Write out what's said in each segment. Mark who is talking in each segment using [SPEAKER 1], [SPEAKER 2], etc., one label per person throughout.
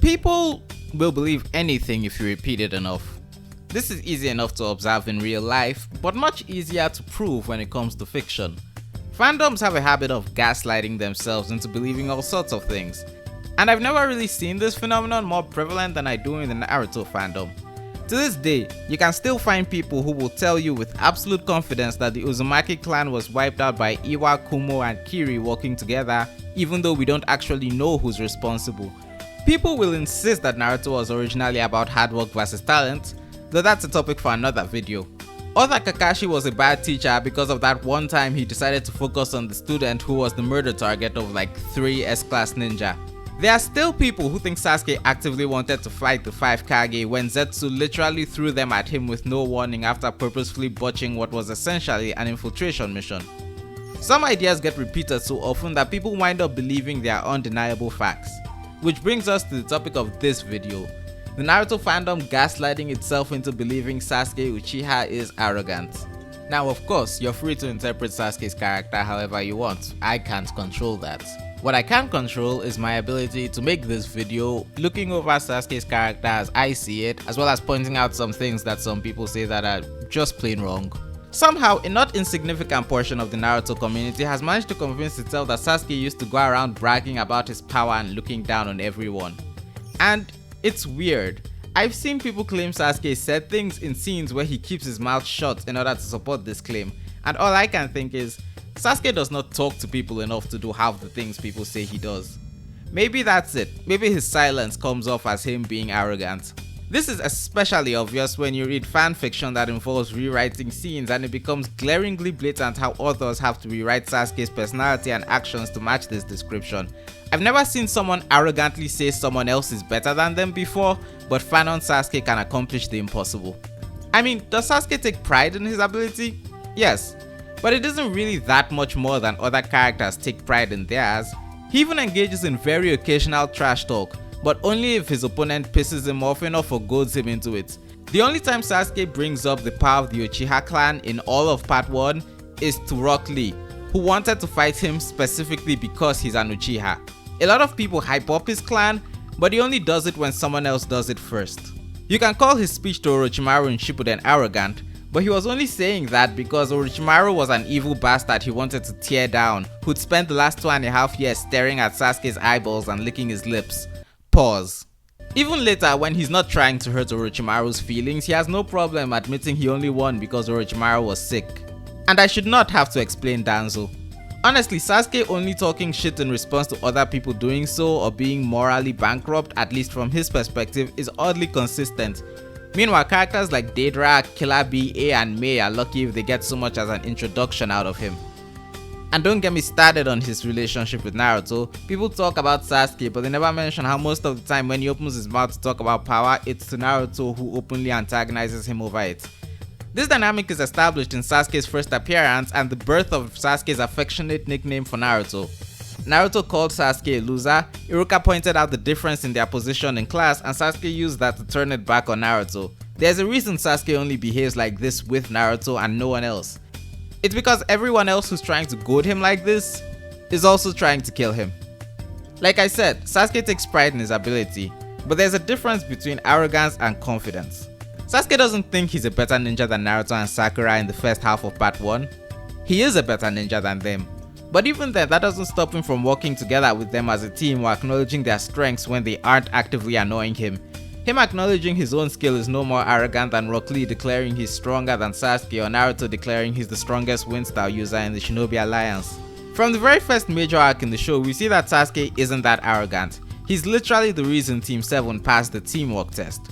[SPEAKER 1] People will believe anything if you repeat it enough. This is easy enough to observe in real life, but much easier to prove when it comes to fiction. Fandoms have a habit of gaslighting themselves into believing all sorts of things, and I've never really seen this phenomenon more prevalent than I do in the Naruto fandom. To this day, you can still find people who will tell you with absolute confidence that the Uzumaki clan was wiped out by Iwa, Kumo, and Kiri working together, even though we don't actually know who's responsible. People will insist that Naruto was originally about hard work versus talent, though that's a topic for another video. Or that Kakashi was a bad teacher because of that one time he decided to focus on the student who was the murder target of like 3 S-class ninja. There are still people who think Sasuke actively wanted to fight the 5 Kage when Zetsu literally threw them at him with no warning after purposefully botching what was essentially an infiltration mission. Some ideas get repeated so often that people wind up believing they are undeniable facts. Which brings us to the topic of this video. The Naruto fandom gaslighting itself into believing Sasuke Uchiha is arrogant. Now of course, you're free to interpret Sasuke's character however you want. I can't control that. What I can control is my ability to make this video looking over Sasuke's character as I see it, as well as pointing out some things that some people say that are just plain wrong. Somehow, a not insignificant portion of the Naruto community has managed to convince itself that Sasuke used to go around bragging about his power and looking down on everyone. And it's weird. I've seen people claim Sasuke said things in scenes where he keeps his mouth shut in order to support this claim, and all I can think is, Sasuke does not talk to people enough to do half the things people say he does. Maybe that's it. Maybe his silence comes off as him being arrogant. This is especially obvious when you read fanfiction that involves rewriting scenes, and it becomes glaringly blatant how authors have to rewrite Sasuke's personality and actions to match this description. I've never seen someone arrogantly say someone else is better than them before, but Fanon Sasuke can accomplish the impossible. I mean, does Sasuke take pride in his ability? Yes. But it isn't really that much more than other characters take pride in theirs. He even engages in very occasional trash talk, but only if his opponent pisses him off enough or goads him into it. The only time Sasuke brings up the power of the Uchiha clan in all of part 1 is to Rock Lee, who wanted to fight him specifically because he's an Uchiha. A lot of people hype up his clan, but he only does it when someone else does it first. You can call his speech to Orochimaru in Shippuden arrogant, but he was only saying that because Orochimaru was an evil bastard he wanted to tear down, who'd spent the last 2.5 years staring at Sasuke's eyeballs and licking his lips. Pause. Even later, when he's not trying to hurt Orochimaru's feelings, he has no problem admitting he only won because Orochimaru was sick. And I should not have to explain Danzo. Honestly, Sasuke only talking shit in response to other people doing so or being morally bankrupt, at least from his perspective, is oddly consistent. Meanwhile, characters like Deidara, Killer Bee, A and Mei are lucky if they get so much as an introduction out of him. And don't get me started on his relationship with Naruto. People talk about Sasuke, but they never mention how most of the time when he opens his mouth to talk about power, it's to Naruto who openly antagonizes him over it. This dynamic is established in Sasuke's first appearance and the birth of Sasuke's affectionate nickname for Naruto. Naruto called Sasuke a loser, Iruka pointed out the difference in their position in class, and Sasuke used that to turn it back on Naruto. There's a reason Sasuke only behaves like this with Naruto and no one else. It's because everyone else who's trying to goad him like this is also trying to kill him. Like I said, Sasuke takes pride in his ability, but there's a difference between arrogance and confidence. Sasuke doesn't think he's a better ninja than Naruto and Sakura in the first half of part 1. He is a better ninja than them. But even then, that doesn't stop him from working together with them as a team while acknowledging their strengths when they aren't actively annoying him. Him acknowledging his own skill is no more arrogant than Rock Lee declaring he's stronger than Sasuke or Naruto declaring he's the strongest wind style user in the Shinobi Alliance. From the very first major arc in the show, we see that Sasuke isn't that arrogant. He's literally the reason Team 7 passed the teamwork test.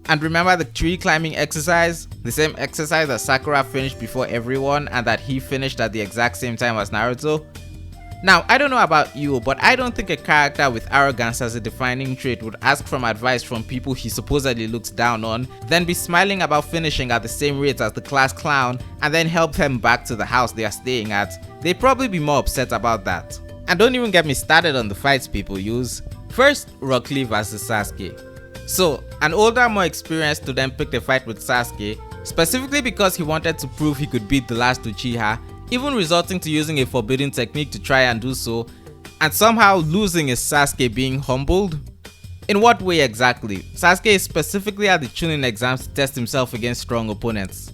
[SPEAKER 1] And remember the tree climbing exercise? The same exercise that Sakura finished before everyone and that he finished at the exact same time as Naruto? Now, I don't know about you, but I don't think a character with arrogance as a defining trait would ask for advice from people he supposedly looks down on, then be smiling about finishing at the same rate as the class clown, and then help them back to the house they are staying at. They'd probably be more upset about that. And don't even get me started on the fights people use. First, Rock Lee vs Sasuke. So, an older, more experienced student picked a fight with Sasuke, specifically because he wanted to prove he could beat the last Uchiha, even resorting to using a forbidden technique to try and do so, and somehow losing is Sasuke being humbled. In what way exactly? Sasuke is specifically at the Chunin exams to test himself against strong opponents.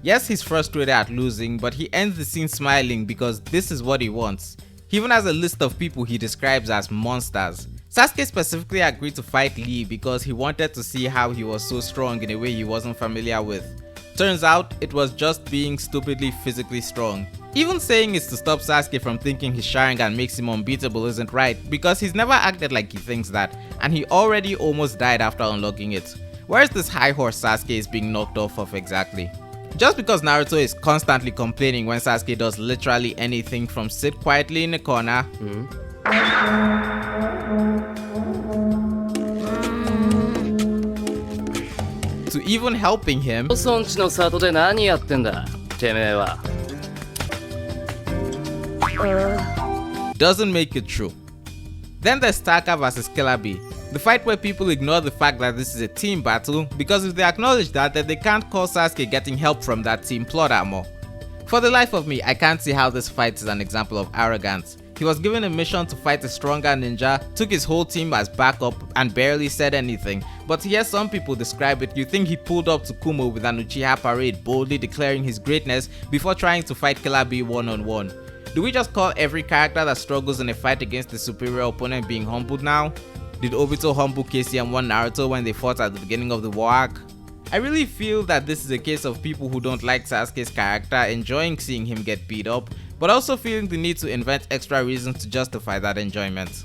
[SPEAKER 1] Yes, he's frustrated at losing, but he ends the scene smiling because this is what he wants. He even has a list of people he describes as monsters. Sasuke specifically agreed to fight Lee because he wanted to see how he was so strong in a way he wasn't familiar with. Turns out, it was just being stupidly physically strong. Even saying it's to stop Sasuke from thinking his Sharingan makes him unbeatable isn't right, because he's never acted like he thinks that, and he already almost died after unlocking it. Where's this high horse Sasuke is being knocked off of exactly? Just because Naruto is constantly complaining when Sasuke does literally anything from sit quietly in a corner to even helping him doesn't make it true. Then there's Taka vs Killer Bee, the fight where people ignore the fact that this is a team battle, because if they acknowledge that, then they can't call Sasuke getting help from that team plot armor. For the life of me, I can't see how this fight is an example of arrogance. He was given a mission to fight a stronger ninja, took his whole team as backup, and barely said anything. But to hear some people describe it, you think he pulled up to Kumo with an Uchiha parade, boldly declaring his greatness before trying to fight Killer Bee one-on-one. Do we just call every character that struggles in a fight against a superior opponent being humbled now? Did Obito humble KCM1 Naruto when they fought at the beginning of the war arc? I really feel that this is a case of people who don't like Sasuke's character enjoying seeing him get beat up, but also feeling the need to invent extra reasons to justify that enjoyment.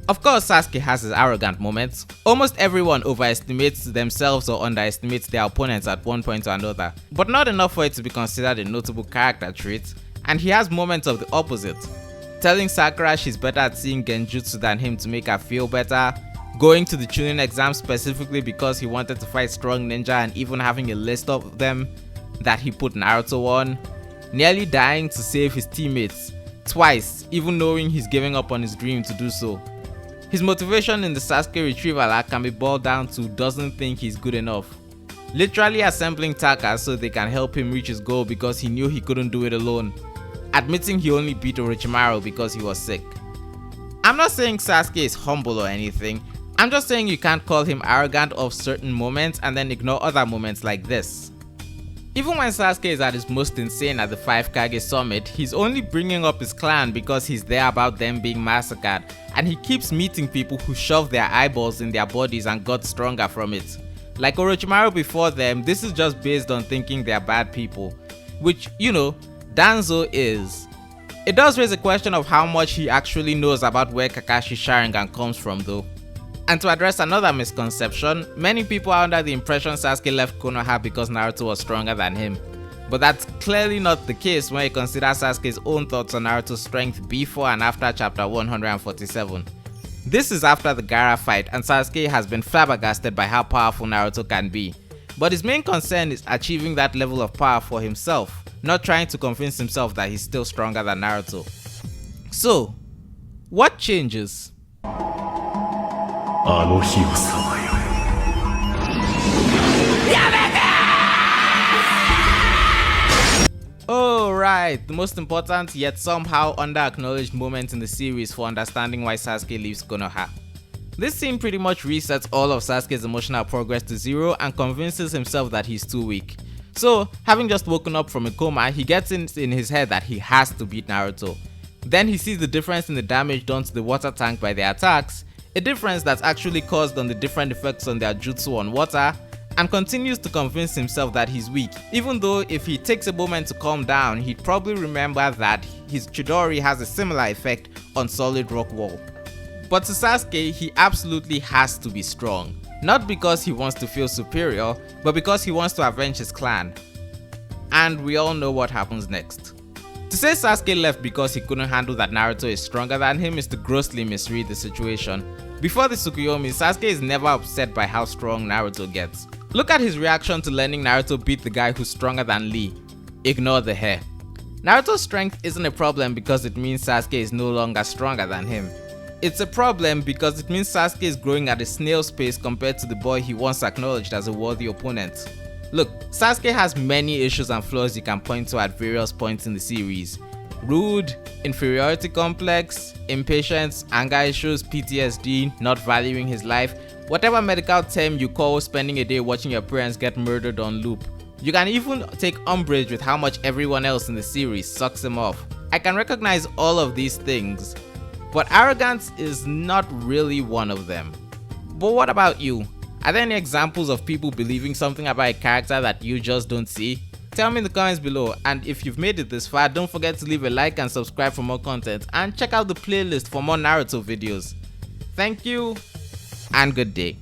[SPEAKER 1] Of course, Sasuke has his arrogant moments. Almost everyone overestimates themselves or underestimates their opponents at one point or another, but not enough for it to be considered a notable character trait, and he has moments of the opposite. Telling Sakura she's better at seeing genjutsu than him to make her feel better, going to the Chunin exam specifically because he wanted to fight strong ninja and even having a list of them that he put Naruto on, nearly dying to save his teammates twice, even knowing he's giving up on his dream to do so. His motivation in the Sasuke retrieval arc can be boiled down to doesn't think he's good enough. Literally assembling Taka so they can help him reach his goal because he knew he couldn't do it alone. Admitting he only beat Orochimaru because he was sick. I'm not saying Sasuke is humble or anything, I'm just saying you can't call him arrogant of certain moments and then ignore other moments like this. Even when Sasuke is at his most insane at the 5 Kage summit, he's only bringing up his clan because he's there about them being massacred, and he keeps meeting people who shove their eyeballs in their bodies and got stronger from it. Like Orochimaru before them, this is just based on thinking they're bad people, which, you know, Danzo is. It does raise a question of how much he actually knows about where Kakashi's Sharingan comes from though. And to address another misconception, many people are under the impression Sasuke left Konoha because Naruto was stronger than him. But that's clearly not the case when you consider Sasuke's own thoughts on Naruto's strength before and after chapter 147. This is after the Gaara fight, and Sasuke has been flabbergasted by how powerful Naruto can be. But his main concern is achieving that level of power for himself, not trying to convince himself that he's still stronger than Naruto. So, what changes? Oh right, the most important yet somehow under-acknowledged moment in the series for understanding why Sasuke leaves Konoha. This scene pretty much resets all of Sasuke's emotional progress to zero and convinces himself that he's too weak. So, having just woken up from a coma, he gets in his head that he has to beat Naruto. Then he sees the difference in the damage done to the water tank by their attacks, a difference that's actually caused on the different effects on their jutsu on water, and continues to convince himself that he's weak, even though if he takes a moment to calm down, he'd probably remember that his Chidori has a similar effect on solid rock wall. But to Sasuke, he absolutely has to be strong, not because he wants to feel superior, but because he wants to avenge his clan. And we all know what happens next. To say Sasuke left because he couldn't handle that Naruto is stronger than him is to grossly misread the situation. Before the Tsukuyomi, Sasuke is never upset by how strong Naruto gets. Look at his reaction to learning Naruto beat the guy who's stronger than Lee. Ignore the hair. Naruto's strength isn't a problem because it means Sasuke is no longer stronger than him. It's a problem because it means Sasuke is growing at a snail's pace compared to the boy he once acknowledged as a worthy opponent. Look, Sasuke has many issues and flaws you can point to at various points in the series. Rude, inferiority complex, impatience, anger issues, PTSD, not valuing his life, whatever medical term you call spending a day watching your parents get murdered on loop. You can even take umbrage with how much everyone else in the series sucks him off. I can recognize all of these things, but arrogance is not really one of them. But what about you? Are there any examples of people believing something about a character that you just don't see? Tell me in the comments below, and if you've made it this far, don't forget to leave a like and subscribe for more content, and check out the playlist for more Naruto videos. Thank you, and good day.